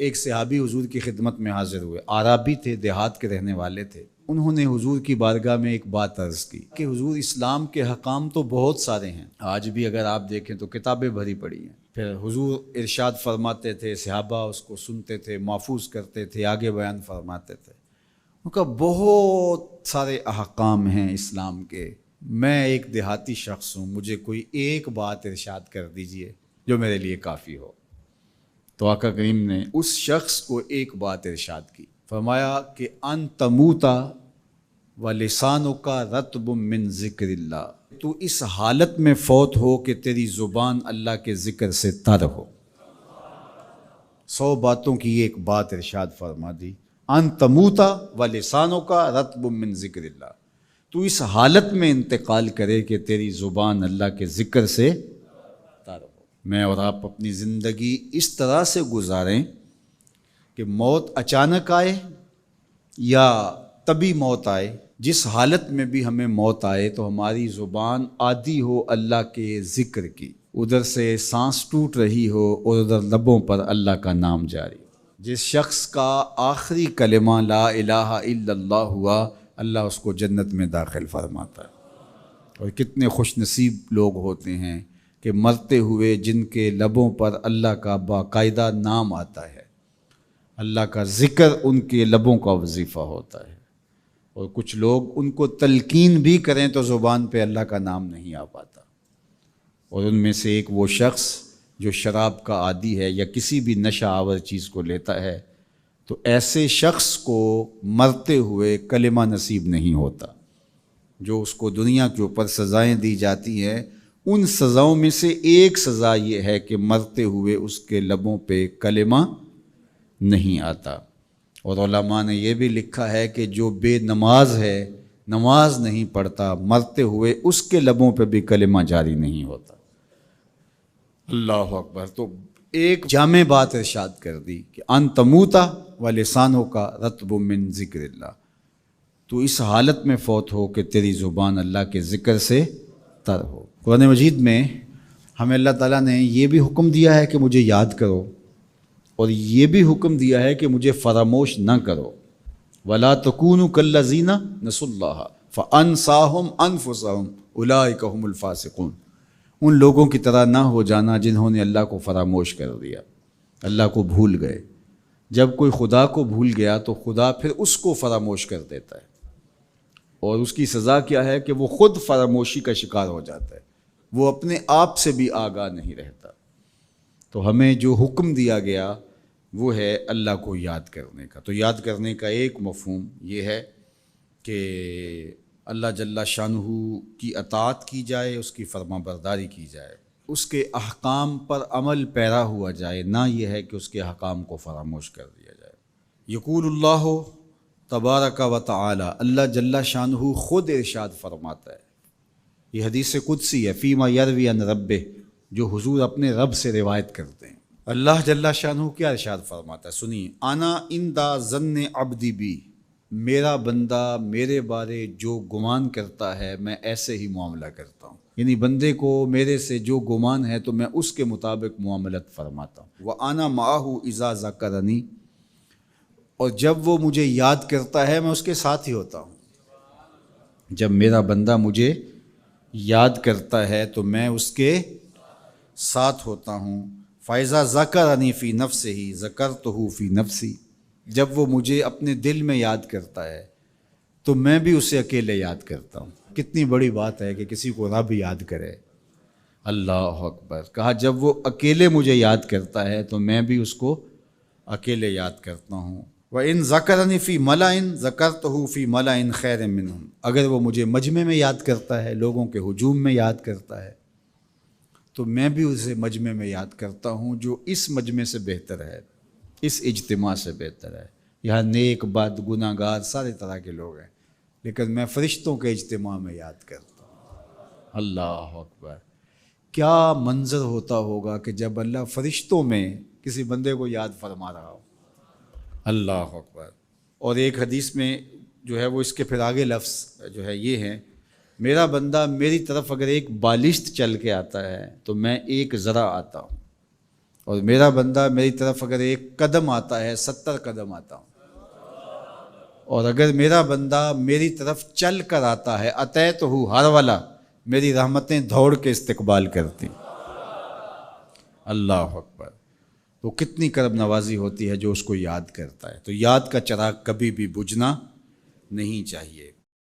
ایک صحابی حضور کی خدمت میں حاضر ہوئے، عرابی تھے، دیہات کے رہنے والے تھے۔ انہوں نے حضور کی بارگاہ میں ایک بات عرض کی کہ حضور اسلام کے حکام تو بہت سارے ہیں، آج بھی اگر آپ دیکھیں تو کتابیں بھری پڑی ہیں۔ پھر حضور ارشاد فرماتے تھے، صحابہ اس کو سنتے تھے، محفوظ کرتے تھے، آگے بیان فرماتے تھے۔ ان کا بہت سارے احکام ہیں اسلام کے، میں ایک دیہاتی شخص ہوں، مجھے کوئی ایک بات ارشاد کر دیجئے جو میرے لیے کافی ہو۔ تو آقا کریم نے اس شخص کو ایک بات ارشاد کی، فرمایا کہ ان تموتا و لسانک رطب من ذکر اللہ، تو اس حالت میں فوت ہو کہ تیری زبان اللہ کے ذکر سے تر ہو۔ 100 باتوں کی ایک بات ارشاد فرما دی، ان تموتا و لسانک رطب من ذکر اللہ، تو اس حالت میں انتقال کرے کہ تیری زبان اللہ کے ذکر سے تر ہو۔ میں اور آپ اپنی زندگی اس طرح سے گزاریں کہ موت اچانک آئے یا طبی موت آئے، جس حالت میں بھی ہمیں موت آئے تو ہماری زبان عادی ہو اللہ کے ذکر کی، ادھر سے سانس ٹوٹ رہی ہو اور ادھر لبوں پر اللہ کا نام جاری ہو۔ جس شخص کا آخری کلمہ لا الہ الا اللہ ہوا، اللہ اس کو جنت میں داخل فرماتا ہے۔ اور کتنے خوش نصیب لوگ ہوتے ہیں کہ مرتے ہوئے جن کے لبوں پر اللہ کا باقاعدہ نام آتا ہے، اللہ کا ذکر ان کے لبوں کا وظیفہ ہوتا ہے۔ اور کچھ لوگ ان کو تلقین بھی کریں تو زبان پہ اللہ کا نام نہیں آ پاتا۔ اور ان میں سے ایک وہ شخص جو شراب کا عادی ہے یا کسی بھی نشہ آور چیز کو لیتا ہے، تو ایسے شخص کو مرتے ہوئے کلمہ نصیب نہیں ہوتا۔ جو اس کو دنیا کے اوپر سزائیں دی جاتی ہیں، ان سزاؤں میں سے ایک سزا یہ ہے کہ مرتے ہوئے اس کے لبوں پہ کلمہ نہیں آتا۔ اور علماء نے یہ بھی لکھا ہے کہ جو بے نماز ہے، نماز نہیں پڑھتا، مرتے ہوئے اس کے لبوں پہ بھی کلمہ جاری نہیں ہوتا۔ اللہ اکبر۔ تو ایک جامع بات ارشاد کر دی کہ ان تموتا و لسانک رطب من ذکر اللہ، تو اس حالت میں فوت ہو کہ تیری زبان اللہ کے ذکر سے تر ہو۔ قرآن مجید میں ہمیں اللہ تعالیٰ نے یہ بھی حکم دیا ہے کہ مجھے یاد کرو، اور یہ بھی حکم دیا ہے کہ مجھے فراموش نہ کرو۔ وَلَا تَكُونُوا كَالَّذِينَ نَسُوا اللَّهَ فَأَنسَاهُمْ أَنفُسَهُمْ أُولَٰئِكَ هُمُ الْفَاسِقُونَ، ان لوگوں کی طرح نہ ہو جانا جنہوں نے اللہ کو فراموش کر دیا، اللہ کو بھول گئے۔ جب کوئی خدا کو بھول گیا تو خدا پھر اس کو فراموش کر دیتا ہے، اور اس کی سزا کیا ہے کہ وہ خود فراموشی کا شکار ہو جاتا ہے، وہ اپنے آپ سے بھی آگاہ نہیں رہتا۔ تو ہمیں جو حکم دیا گیا وہ ہے اللہ کو یاد کرنے کا۔ تو یاد کرنے کا ایک مفہوم یہ ہے کہ اللہ جل شانہ کی اطاعت کی جائے، اس کی فرما برداری کی جائے، اس کے احکام پر عمل پیرا ہوا جائے، نہ یہ ہے کہ اس کے احکام کو فراموش کر دیا جائے۔ یقول اللہ تبارک و تعالی، اللہ جل شانہ خود ارشاد فرماتا ہے، یہ حدیث قدسی ہے، فیما یروی عن ربہ، جو حضور اپنے رب سے روایت کرتے ہیں۔ اللہ جل شانہ کیا ارشاد فرماتا ہے، سنیے، انا عند ظن عبدی بی، میرا بندہ میرے بارے جو گمان کرتا ہے میں ایسے ہی معاملہ کرتا ہوں، یعنی بندے کو میرے سے جو گمان ہے تو میں اس کے مطابق معاملت فرماتا ہوں۔ وَأَنَا مَعَهُ إِذَا ذَكَرَنِي، اور جب وہ مجھے یاد کرتا ہے میں اس کے ساتھ ہی ہوتا ہوں۔ جب میرا بندہ مجھے یاد کرتا ہے تو میں اس کے ساتھ ہوتا ہوں۔ فَإِذَا ذَكَرَنِي فِي نَفْسِهِ ذَكَرْتُهُ فِي نَفْسِي، جب وہ مجھے اپنے دل میں یاد کرتا ہے تو میں بھی اسے اکیلے یاد کرتا ہوں۔ کتنی بڑی بات ہے کہ کسی کو رب یاد کرے، اللہ اکبر۔ کہا جب وہ اکیلے مجھے یاد کرتا ہے تو میں بھی اس کو اکیلے یاد کرتا ہوں۔ وَإِن ذَكَرَنِي فِي مَلَئٍ ذَكَرْتُهُ فِي مَلَئٍ خَيْرٍ مِّنْهُمْ، اگر وہ مجھے مجمع میں یاد کرتا ہے، لوگوں کے ہجوم میں یاد کرتا ہے، تو میں بھی اسے مجمع میں یاد کرتا ہوں جو اس مجمع سے بہتر ہے، اس اجتماع سے بہتر ہے۔ یہاں نیک بد گناہ گار سارے طرح کے لوگ ہیں، لیکن میں فرشتوں کے اجتماع میں یاد کرتا ہوں۔ اللہ اکبر۔ کیا منظر ہوتا ہوگا کہ جب اللہ فرشتوں میں کسی بندے کو یاد فرما رہا ہو، اللہ اکبر۔ اور ایک حدیث میں جو ہے وہ اس کے پھر آگے لفظ جو ہے یہ ہیں، میرا بندہ میری طرف اگر ایک بالشت چل کے آتا ہے تو میں ایک ذرا آتا ہوں، اور میرا بندہ میری طرف اگر 1 قدم آتا ہے 70 قدم آتا ہوں، اور اگر میرا بندہ میری طرف چل کر آتا ہے اتیت ہو ہر والا، میری رحمتیں دوڑ کے استقبال کرتی. اللہ اکبر. تو کتنی کرم نوازی ہوتی ہے جو اس کو یاد کرتا ہے. تو یاد کا چراغ کبھی بھی بجھنا نہیں چاہیے.